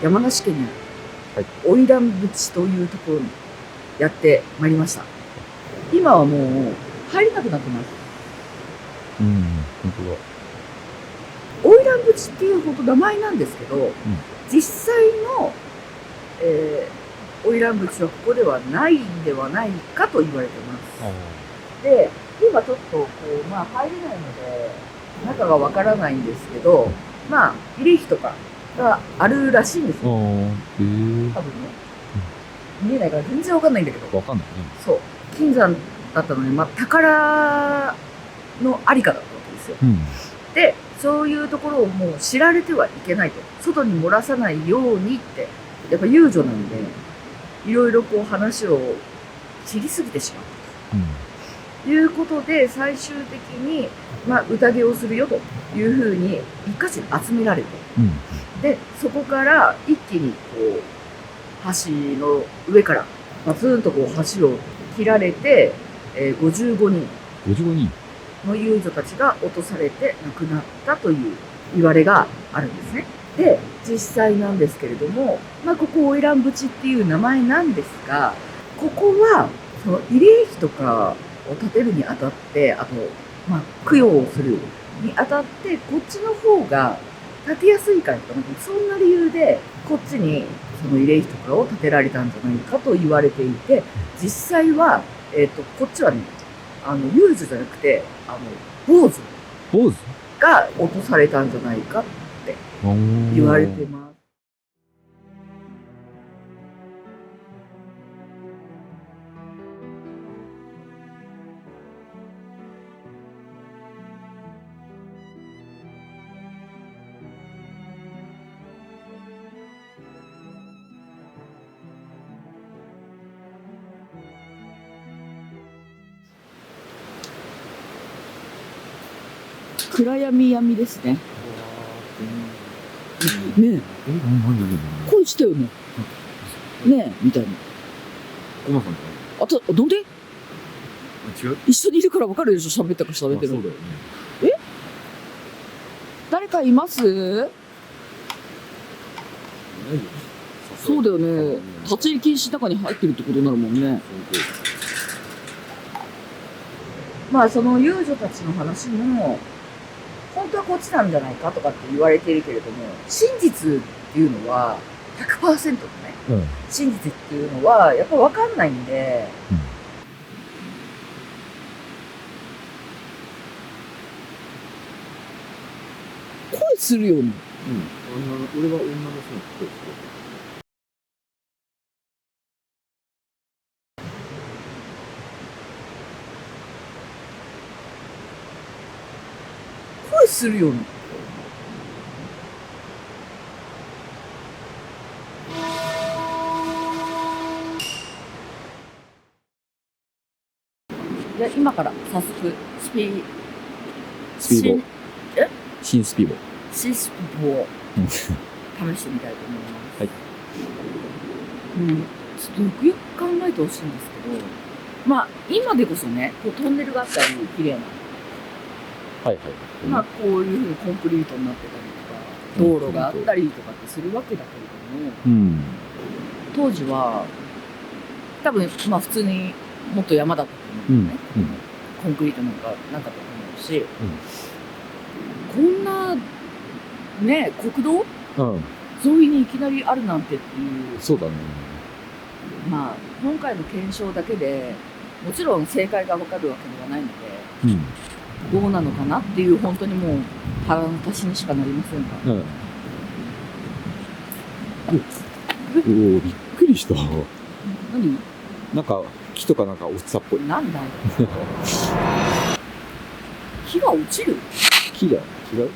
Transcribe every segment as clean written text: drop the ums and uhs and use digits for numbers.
山梨県にあるはい花魁淵というところにやってまいりました。今はもう入れなくなってます。本当だ。花魁淵っていうほど名前なんですけど、実際の、花魁淵はここではないんではないかと言われてます。で、今ちょっとこう、入れないので中がわからないんですけど、慰霊碑とかがあるらしいんですよ。多分ね。見えないから全然わかんないんだけど。わかんないね。そう。金山だったのに、宝のありかだったわけですよ。で、そういうところをもう知られてはいけないと。外に漏らさないようにって。やっぱ遊女なんで、いろいろこう話を知りすぎてしまう。ということで、最終的に、宴をするよというふうに一家に集められて、で、そこから一気にこう、橋の上からバツンとこう橋を切られて、55人の遊女たちが落とされて亡くなったという言われがあるんですね。で、実際なんですけれども、ここ花魁淵っていう名前なんですが、ここはその慰霊碑とかを建てるにあたって、あと、供養をするにあたって、こっちの方が建てやすいからとか、そんな理由でこっちにその慰霊碑とかを建てられたんじゃないかと言われていて、実際は、こっちはね、遊女じゃなくて、坊主が落とされたんじゃないかって言われてます。暗闇ですね。ねえ。声したよね。ねえ、みたいな。コマさんじゃない？なんで？違う？一緒にいるから分かるでしょ、喋ったか喋ってるの。そうだよね。誰かいます？そうだよね。立ち入り禁止の中に入ってるってことになるもんね。その遊女たちの話も、本当はこっちなんじゃないかとかって言われているけれども、真実っていうのは 100% のね、真実っていうのはやっぱ分かんないんで、声するよね。俺は女の人の声する。声するよね。じゃあ今から早速スピーボ新スピーボを試してみたいと思います。はい。ちょっとよくよく考えてほしいんですけど、今でこそね、こうトンネルがあったり綺麗な、こういうふうにコンクリートになってたりとか、道路があったりとかってするわけだけれども、当時は多分普通にもっと山だったと思うんだよね。コンクリートなんかなかったと思うし、こんなね、国道沿いにいきなりあるなんてっていう。そうだね。今回の検証だけでもちろん正解がわかるわけではないので、どうなのかなっていう、本当にもう腹の足しにしかなりませんが。びっくりした。何？なんか木とかなんか落ちたっぽい。なんだよ。木が落ちる？木が違う？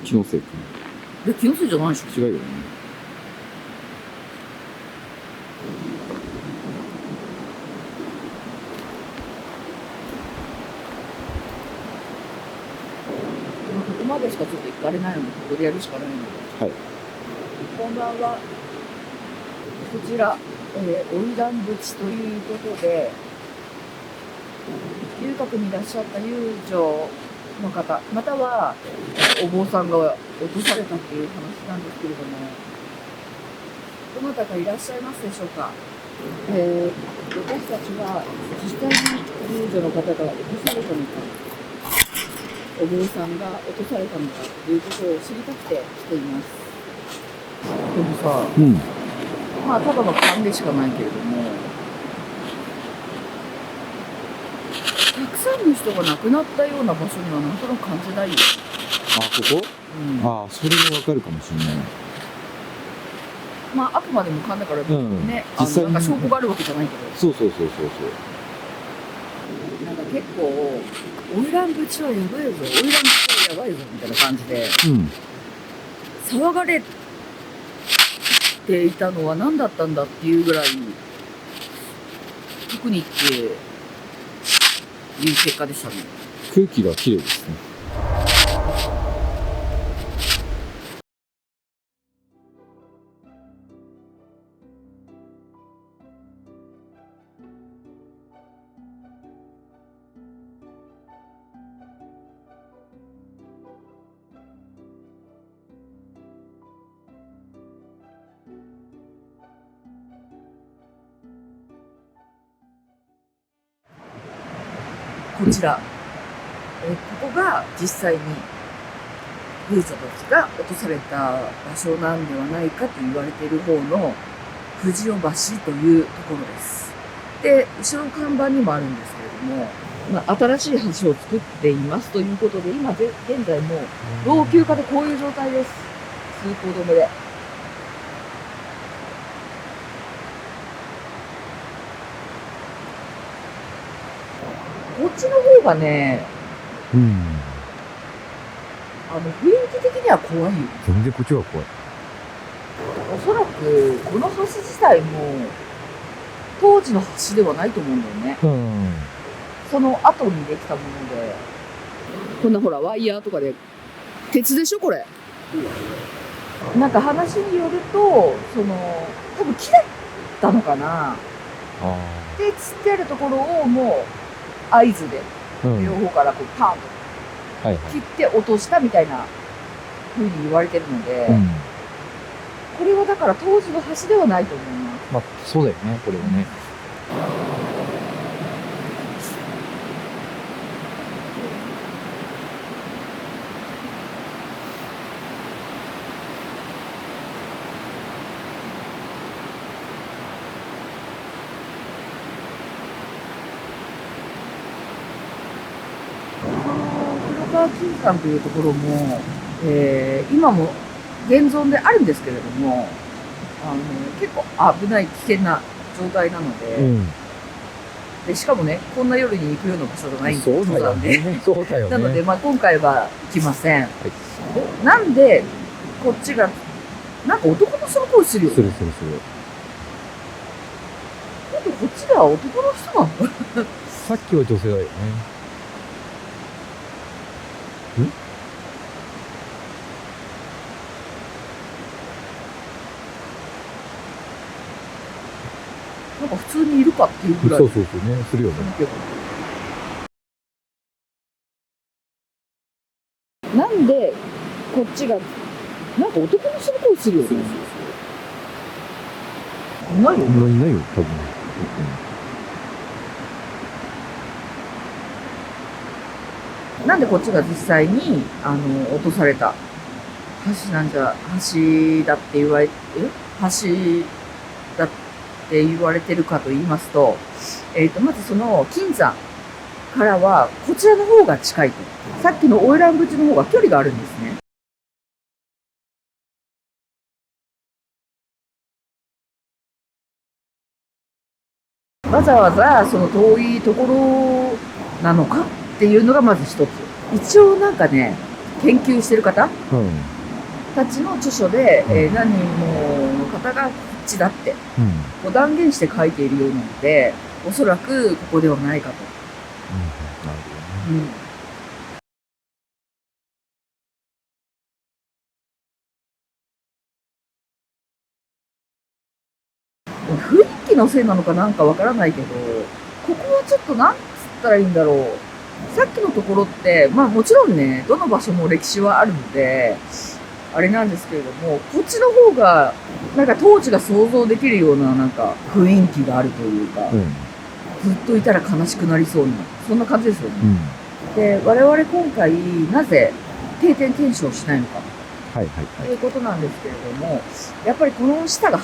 気のせいかな。気のせいじゃないでしょ。違うよね。ここまでしかちょっと行かれないので、ここでやるしかないので。本番はこちら、花魁淵ということで、遊郭にいらっしゃった遊女の方、またはお坊さんが落とされたっていう話なんですけれども、どなたかいらっしゃいますでしょうか。私たちは実際に遊女の方が落とされたのか、お坊さんが落とされたのかということを知りたくて来ています。でもさ、まあただの勘でしかないけれども、たくさんの人が亡くなったような場所にはなんとなく感じないよ。あ、ここ？ああ、それもわかるかもしれない。まああくまでも勘だからね、実際になんか証拠があるわけじゃないけど。そう。なんか結構、花魁淵はやばいぞ、花魁淵はやばいぞみたいな感じで、騒がれていたのは何だったんだっていうぐらい、特にっていう結果でしたね。空気が綺麗ですね。こちら、ここが実際に遊女たちが落とされた場所なんではないかと言われている方の藤尾橋というところです。で、後ろの看板にもあるんですけれども、新しい橋を作っていますということで、今現在もう老朽化でこういう状態です。通行止めで。こっちの方がね、雰囲気的には怖いよ。全然こっちが怖い。おそらく、この橋自体も、当時の橋ではないと思うんだよね。その後にできたもので、こんなほら、ワイヤーとかで、鉄でしょ、これ。なんか話によると、多分木だったのかな。で、つってあるところをもう、合図で、両方からこうパーンと切って落としたみたいな風に言われてるので、これはだから当時の橋ではないと思います。まあ、そうだよね、これはね。黒川金山というところも、今も現存であるんですけれども、結構危ない危険な状態なので、でしかもね、こんな夜に行くような場所じゃないんですよ。そうだよね。なので、今回は行きません。なんで、こっちが、なんか男の人の声するよ。する。なんでこっちでは男の人なの？さっきは女性だよね。なんか普通にいるかっていうぐらい。そうね、するよね。なんで、こっちが、なんか男の人の声するよね。いないよ。いないよ、多分。なんでこっちが実際に、落とされた橋だって言われ、橋だって言われてるかと言いますと、まずその金山からはこちらの方が近いと。さっきの花魁淵の方が距離があるんですね。わざわざその遠いところなのかっていうのがまず一つ。一応なんかね、研究してる方、たちの著書で、何人もの方がこっちだって、断言して書いているようなので、おそらくここではないかと。なるほどね。雰囲気のせいなのかなんかわからないけど、ここはちょっとなんつったらいいんだろう。さっきのところって、まあもちろんね、どの場所も歴史はあるので、あれなんですけれども、こっちの方が、なんか当時が想像できるような、なんか雰囲気があるというか、ずっといたら悲しくなりそうな、そんな感じですよね。で、我々今回、なぜ定点検証しないのか。ということなんですけれども、やっぱりこの下が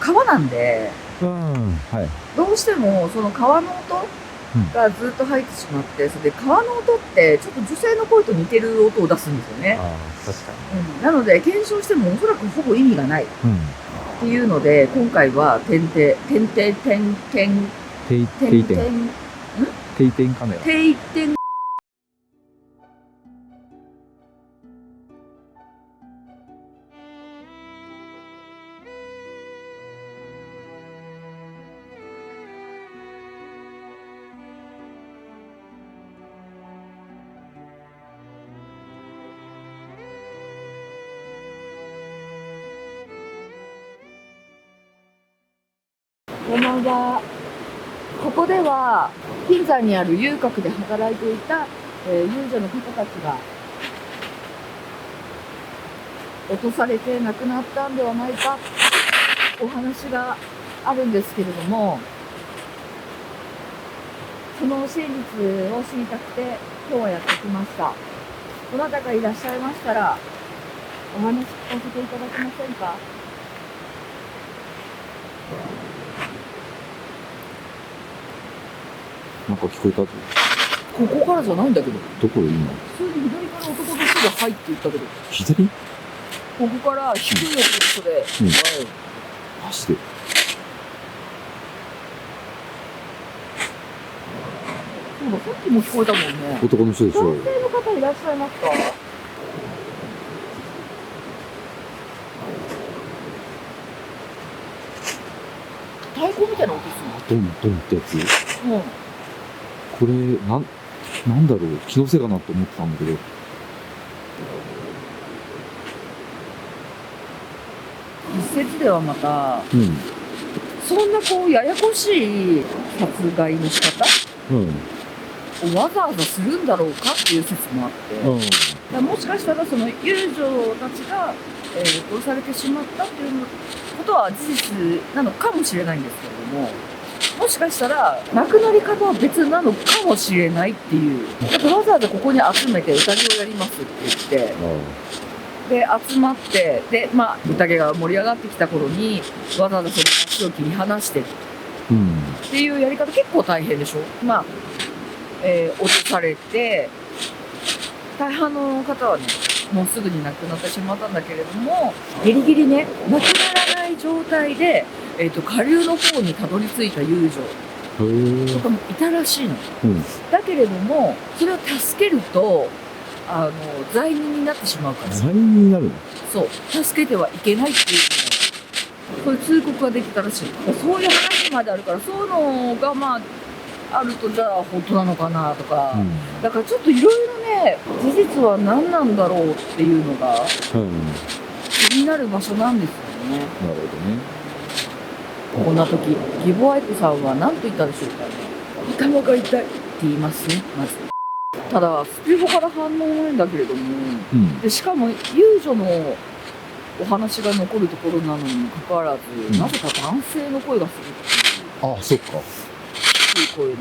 川なんで、どうしてもその川の音がずっと入ってしまって、それで川の音ってちょっと女性の声と似てる音を出すんですよね。確かなので検証してもおそらくほぼ意味がないっていうので、今回は定点カメラ。定点こんばんは。ここでは金山にある遊郭で働いていた、遊女の方たちが落とされて亡くなったんではないかお話があるんですけれども、その真実を知りたくて今日はやってきました。どなたかいらっしゃいましたらお話聞かせていただけませんか？なんか聞こえたぞ。ここからじゃないんだけど。どこ今？普通に左から男の人が入っていったけど。左？ここから低い音で、マジで？そうだ、さっきも聞こえたもんね。男の人でしょ。男性の方いらっしゃいますか？太鼓みたいな音すドンドンってやつ？る。これ、なんだろう、気のせいかなと思ってたんだけど。一説ではまた、そんなこうややこしい殺害の仕方をわざわざするんだろうかっていう説もあって、だからもしかしたらその遊女たちが、殺されてしまったっていうことは事実なのかもしれないんですけれども、もしかしたら亡くなり方は別なのかもしれないっていう。だからわざわざここに集めて宴をやりますって言って、で集まって、でまあ宴が盛り上がってきた頃にわざわざその足を切り離してっていうやり方結構大変でしょ。まあ、落とされて大半の方はねもうすぐに亡くなってしまったんだけれども、ギリギリね亡くならない状態で、下流の方にたどり着いた遊女とかもいたらしいの。だけれどもそれを助けると罪人になってしまうから。罪人になるの？そう、助けてはいけないっていうのを、そういう通告ができたらしい。そういう話まであるから、そういうのがまああると、じゃあ本当なのかなとか、だからちょっといろいろね、事実は何なんだろうっていうのが気になる場所なんですよね。なるほどね。こんな時、義母愛子さんは何と言ったでしょうか。頭が痛いって言いますね、まず。ただスピードから反応ないんだけれども、でしかも遊女のお話が残るところなのにもかかわらず、なぜか男性の声がするっていう。あ、そっか。低い声の。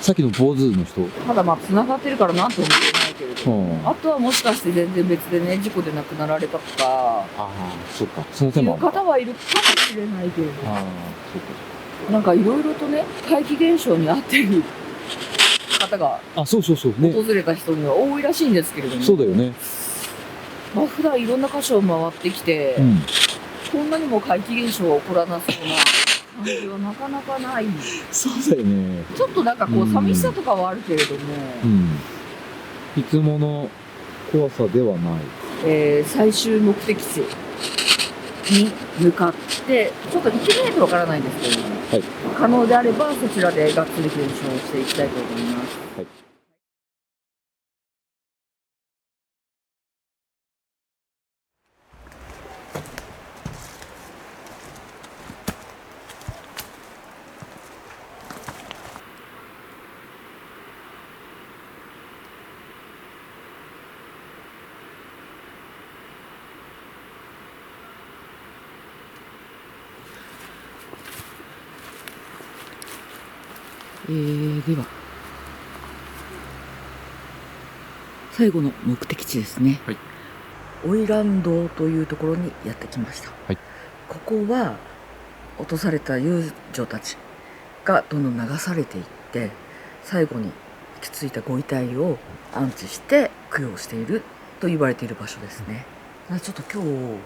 さっきの坊主の人。ただまあ繋がってるからなんとも言えないけれども、あとはもしかして全然別でね、事故で亡くなられたとか、ああ、そっか。その手もあるいう方はいるかもしれないけれど、ああ、そっか。なんかいろいろとね、怪奇現象に遭ってる方がそうね。訪れた人には多いらしいんですけれども、そうだよね。まあ普段いろんな箇所を回ってきて、こんなにも怪奇現象が起こらなそうな感じはなかなかない。そうだよね。ちょっとなんかこう寂しさとかはあるけれども、いつもの怖さではない。最終目的地に向かって、ちょっと行けないとわからないんですけれども、可能であればそちらでがっつり検証していきたいと思います。では最後の目的地ですね、はい、花魁堂というところにやってきました、はい、ここは落とされた遊女たちがどんどん流されていって、最後に行き着いたご遺体を安置して供養していると言われている場所ですね。ちょっと今日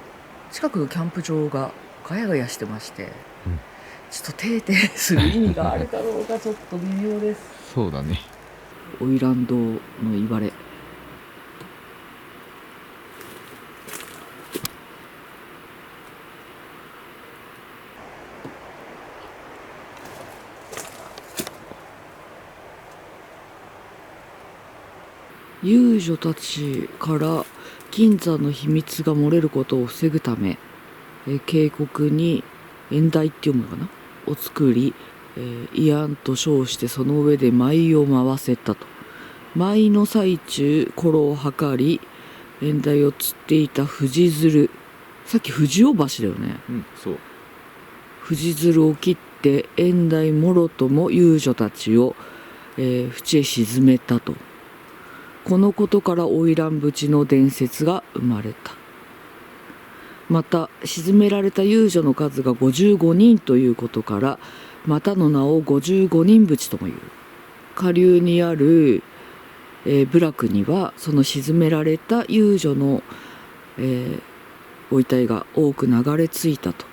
近くのキャンプ場がガヤガヤしてまして、ちょっと定々する意味があるかどうかちょっと微妙です。そうだね。花魁堂の言われ、遊女たちから金山の秘密が漏れることを防ぐため、渓谷に縁台って読むのかなを作り、慰安と称してその上で舞を回せたと。舞の最中、頃を測り、縁台を釣っていた藤鶴、さっき藤尾橋だよね。そう。藤鶴を切って縁台もろとも遊女たちを、淵へ沈めたと。このことから花魁淵の伝説が生まれた。また沈められた遊女の数が55人ということから、またの名を55人淵ともいう。下流にある、部落にはその沈められた遊女の、ご遺体が多く流れ着いたと。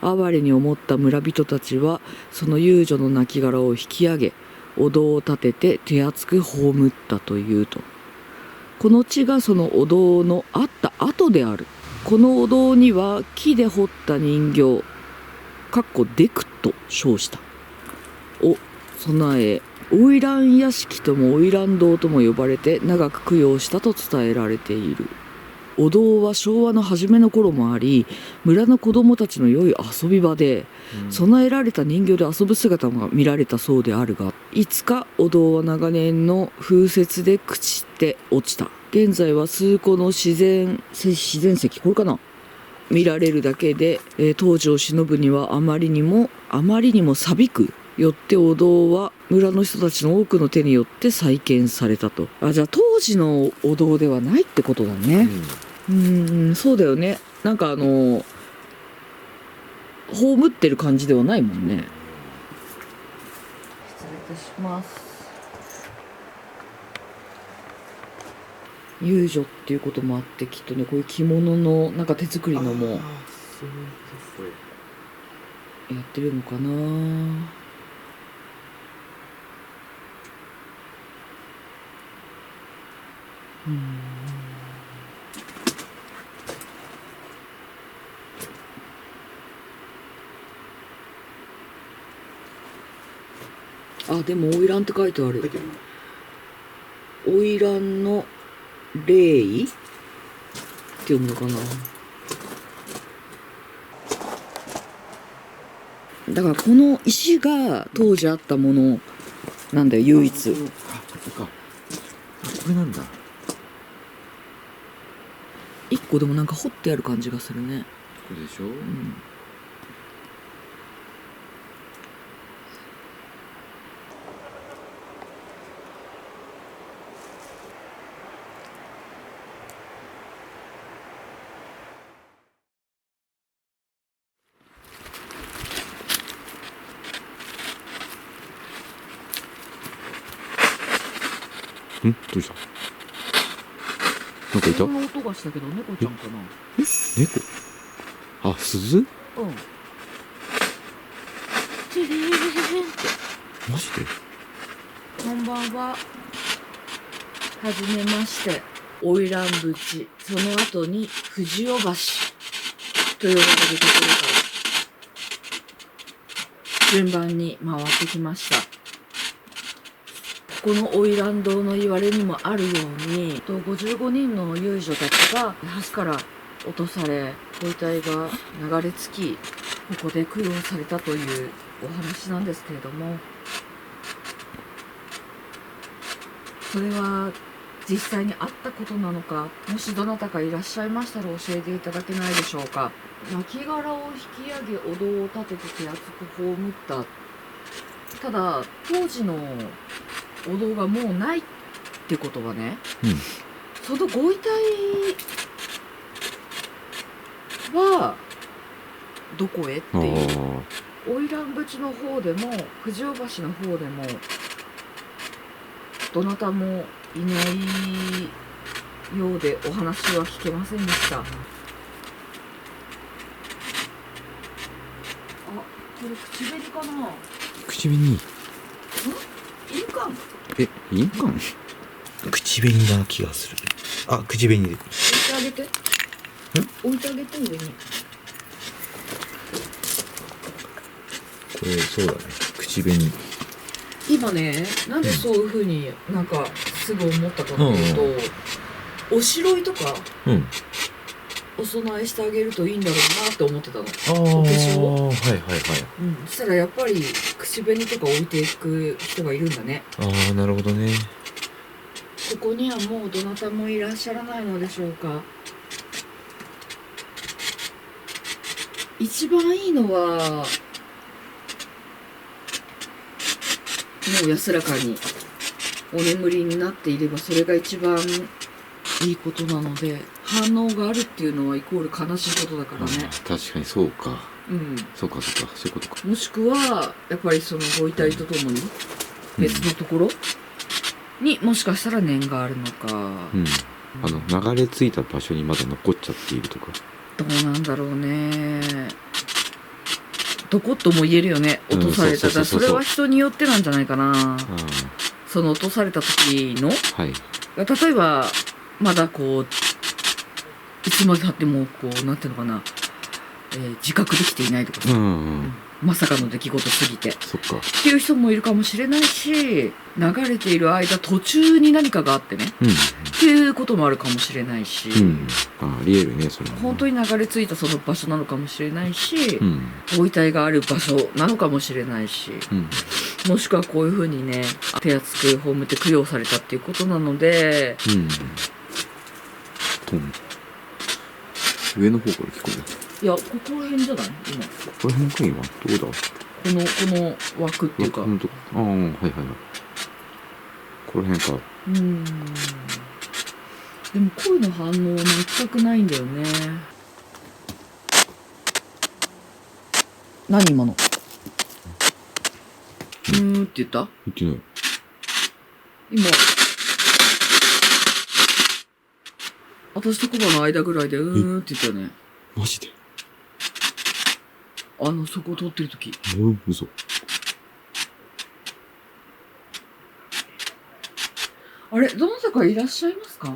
哀れに思った村人たちはその遊女の亡骸を引き上げ、お堂を建てて手厚く葬ったというと。この地がそのお堂のあった後である。このお堂には木で彫った人形デクと称したを備え、花魁屋敷とも花魁堂とも呼ばれて長く供養したと伝えられている。お堂は昭和の初めの頃もあり、村の子供たちの良い遊び場で、備えられた人形で遊ぶ姿が見られたそうであるが、いつかお堂は長年の風雪で朽ちて落ちた。現在は数個の自然石、これかな、見られるだけで、当時を偲ぶにはあまりにも錆びく。よってお堂は村の人たちの多くの手によって再建されたと。じゃあ当時のお堂ではないってことだね。そうだよね。なんか葬ってる感じではないもんね。失礼いたします。遊女っていうこともあって、きっとね、こういう着物のなんか手作りのもやってるのかな。でも花魁って書いてある。花魁の霊位って読むのかな。だからこの石が当時あったものなんだよ、唯一。これなんだ。一個でもなんか彫ってある感じがするね。これでしょ。どうした？なんかいた？そんな音がしたけど猫ちゃんかな。猫？鈴？チリリリリリンって。マジで？こんばんは。はじめまして。花魁淵、その後に藤尾橋と呼ばれるところから順番に回ってきました。この花魁堂の言われにもあるように、55人の遊女たちが橋から落とされ、ご遺体が流れ着き、ここで供養されたというお話なんですけれども、それは実際にあったことなのか、もしどなたかいらっしゃいましたら教えていただけないでしょうか。亡骸を引き上げお堂を建てて手厚く葬ったっただ当時のお堂がもうないってことはね、そのご遺体はどこへっていう、花魁淵の方でも藤尾橋の方でもどなたもいないようでお話は聞けませんでした。あ、これ口紅かな。口紅。印鑑。印鑑。口紅な気がする。あ、口紅で。置いてあげて。置いてあげて上に。これそうだね。口紅。今ね、なんでそういう風になんかすぐ思ったかっていうと、おしろいとかお供えしてあげるといいんだろうなって思ってたの。お化粧。はいはいはい。そしたらやっぱり口紅とか置いていく人がいるんだね。なるほどね。ここにはもうどなたもいらっしゃらないのでしょうか。一番いいのはもう安らかにお眠りになっていればそれが一番いいことなので、反応があるっていうのはイコール悲しいことだからね。確かにそうか。そうか、そういうことか。もしくはやっぱりそのご遺体とともに別のところにもしかしたら念があるのか、流れ着いた場所にまだ残っちゃっているとか。どうなんだろうね。どことも言えるよね。落とされたら、それは人によってなんじゃないかな。その落とされた時の、例えばまだこういつまでたってもこうなんていうのかな、自覚できていないとかさ、まさかの出来事すぎてっていう人もいるかもしれないし、流れている間途中に何かがあってね、っていうこともあるかもしれないし、ありえるね、それは。本当に流れ着いたその場所なのかもしれないし、ご遺体がある場所なのかもしれないし、もしくはこういうふうにね、手厚く葬って供養されたっていうことなので、上の方から聞こえる。いや、ここら辺じゃない今。ここら辺か今。どうだ。この枠っていうか。はいはいはい。この辺か。でも声の反応は全くないんだよね。何今の。って言った？言ってない。今。私とコバの間ぐらいでって言ったよね。マジで？そこを通ってる時。嘘。あれ、どなたかいらっしゃいますか？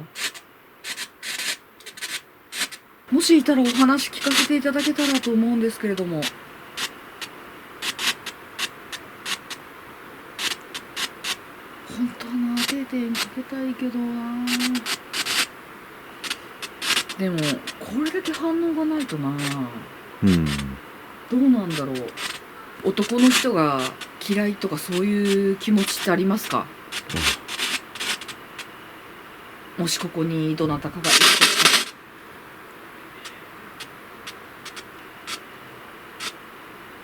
もしいたらお話聞かせていただけたらと思うんですけれども。本当はな、定点かけたいけどな。でも、これだけ反応がないとな。どうなんだろう。男の人が嫌いとかそういう気持ちってありますか？もしここにどなたかがいるとし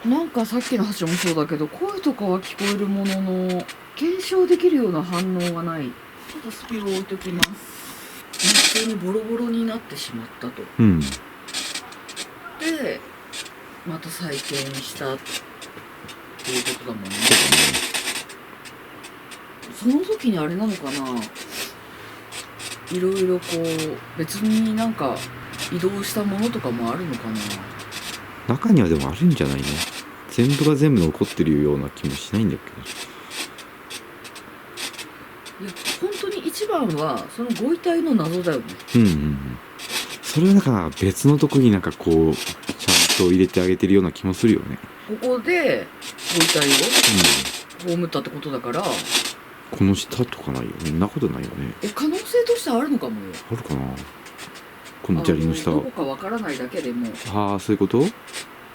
たら。なんかさっきの話もそうだけど、声とかは聞こえるものの、検証できるような反応がない。ちょっとスピード置いときます。普通にボロボロになってしまったと。で、また再建したっていうことだもんね。その時にあれなのかな、いろいろこう別になんか移動したものとかもあるのかな。中にはでもあるんじゃないの？全部が全部残ってるような気もしないんだけど。いや本当に一番はそのご遺体の謎だよね。それはだから別のとこになんかこうちゃんと入れてあげてるような気もするよね。ここでご遺体を葬ったってことだから、この下とかないよね。そんなことないよね。可能性としてはあるのかもよ。あるかな、この砂利の下。どこかわからないだけでも。そういうこと？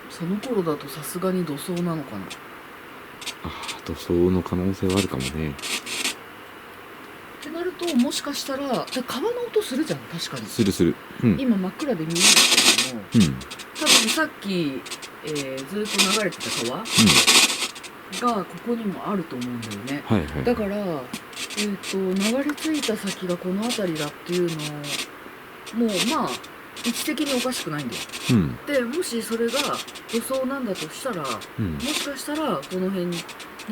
その頃だとさすがに土葬なのかな。土葬の可能性はあるかもね。ってなると、もしかしたら川の音するじゃん。確かにする、今真っ暗で見えるけども、多分さっき、ずっと流れてた川、がここにもあると思うんだよね。はいはい。だから、流れ着いた先がこの辺りだっていうのもまあ位置的におかしくないんだよ。うん。でもしそれが予想なんだとしたら、うんも。しかしたらこの辺に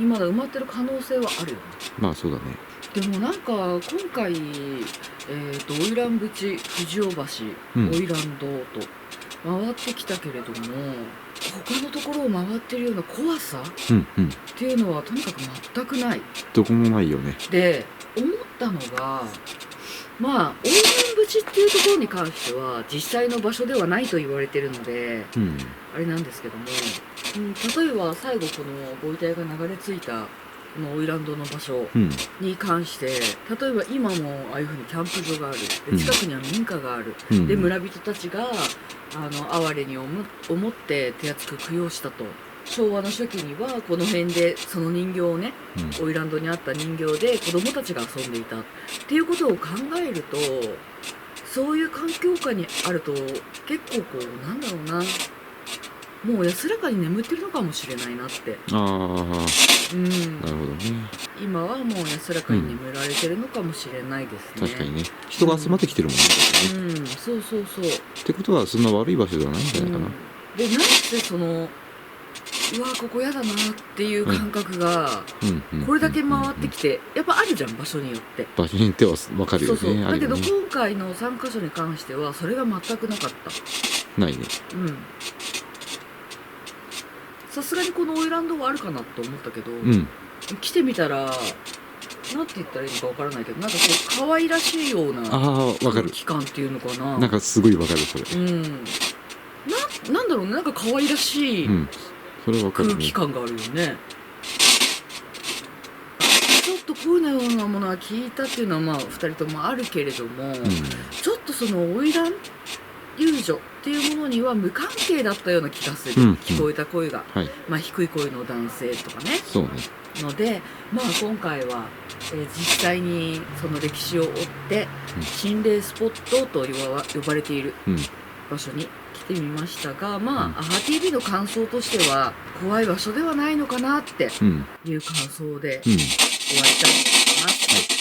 まだ埋まってる可能性はあるよね。まあそうだね。でもなんか今回、花魁淵藤尾橋、うん花魁堂と回ってきたけれども、他のところを回ってるような怖さうんうん。っていうのはとにかく全くない。どこもないよね。で思ったのが、まあ花魁淵っていうところに関しては実際の場所ではないと言われてるのでうん。あれなんですけども、例えば最後このご遺体が流れ着いたこの花魁堂の場所うん。に関して、例えば今もああいうふうにキャンプ場がある、で近くには民家がある、うん。で村人たちが哀れに思って手厚く供養したと。昭和の初期にはこの辺でその人形をね、うん花魁堂にあった人形で子供たちが遊んでいたっていうことを考えると、そういう環境下にあると結構こうなんだろうな、もう安らかに眠ってるのかもしれないなって。ああ、うんなるほどね。今はもう安らかに眠られてるのかもしれないですね。確かにね。人が集まってきてるもんね。うん、そうそうそう。ってことはそんな悪い場所ではないんじゃないかな。で、なんせその、うわここやだなっていう感覚がうん。これだけ回ってきて、やっぱあるじゃん、場所によって。場所によっては分かるよね。そうそう。だけどあるよね。今回の3カ所に関してはそれが全くなかった。ないね。うん。さすがにこの花魁堂はあるかなと思ったけど、うん。来てみたら、なんて言ったらいいのかわからないけど、なんかこう可愛らしいようなああ、分かる。期間っていうのかな。なんかすごい分かる、それ。なんだろうね、なんか可愛らしいうん。それは分かるね空気。感があるよね。ちょっとこういうようなものは聞いたっていうのはまあ2人ともあるけれども、ちょっとその花魁遊女っていうものには無関係だったような気がする、うん聞こえた声が、はい。まあ、低い声の男性とかね。そうね。ので、まあ、今回は、実際にその歴史を追って心霊スポットと呼ばれているうん。場所に来てみましたが、まあ、アハ TV の感想としては怖い場所ではないのかなってうん。いう感想でうん。終わりたいと思います。はい。